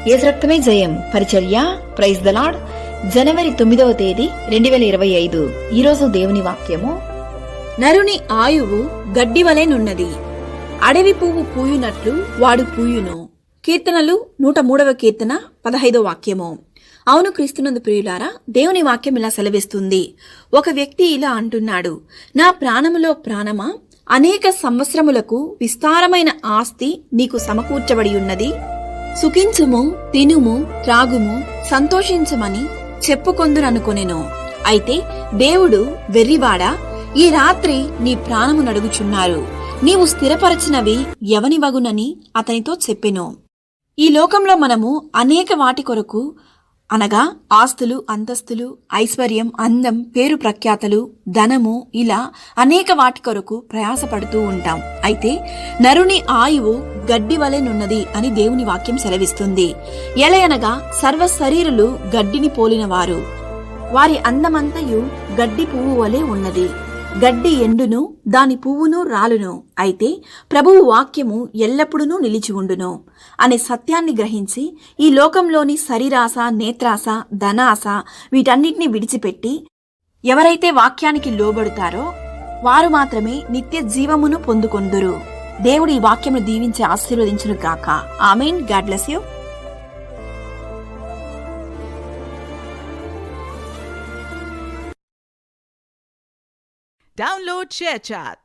యేసు రక్తమే జయం పరిచర్య. Praise the lord. జనవరి 9వ తేదీ 2025. ఈరోజు దేవుని వాక్యము. నరుని ఆయువు గడ్డివలెనున్నది, అడవి పువ్వు పూయునట్లు వాడు పూయును. కీర్తనలు 103వ కీర్తన 15వ వాక్యము. అవును క్రీస్తునందు ప్రియులారా, దేవుని వాక్యం ఇలా సెలవిస్తుంది. ఒక వ్యక్తి ఇలా అంటున్నాడు, నా ప్రాణములో ప్రాణమా, అనేక సంవత్సరములకు విస్తారమైన ఆస్తి నీకు సమకూర్చబడి ఉన్నది. సుఖించుము, తినుము, త్రాగుము, సంతోషించమని చెప్పుకొందుననుకొనెను. అయితే దేవుడు వెర్రివాడా, ఈ రాత్రి నీ ప్రాణము నడుగుచున్నారు, నీవు స్థిరపరచినవి ఎవని వగునని అతనితో చెప్పెను. ఈ లోకంలో మనము అనేక వాటి కొరకు, అనగా ఆస్తులు, అంతస్తులు, ఐశ్వర్యం, అందం, పేరు ప్రఖ్యాతలు, ధనము, ఇలా అనేక వాటి కొరకు ప్రయాసపడుతూ ఉంటాం. అయితే నరుని ఆయువు గడ్డి వలెనున్నది అని దేవుని వాక్యం సెలవిస్తుంది. ఎలయనగా సర్వ శరీరులు గడ్డిని పోలిన వారు, వారి అందమంతయు గడ్డి పువ్వు వలె ఉన్నది. గడ్డి ఎండును, దాని పువ్వును రాలును, అయితే ప్రభువు వాక్యము ఎల్లప్పుడూ నిలిచి ఉండును అనే సత్యాన్ని గ్రహించి ఈ లోకంలోని శరీరాశ, నేత్రాశ, ధనాశ వీటన్నిటిని విడిచిపెట్టి ఎవరైతే వాక్యానికి లోబడతారో వారు మాత్రమే నిత్య జీవమును పొందుకొందురు. దేవుడు ఈ వాక్యమును దీవించి ఆశీర్వదించును గాక. ఆమేన్. God bless you. Download ShareChat.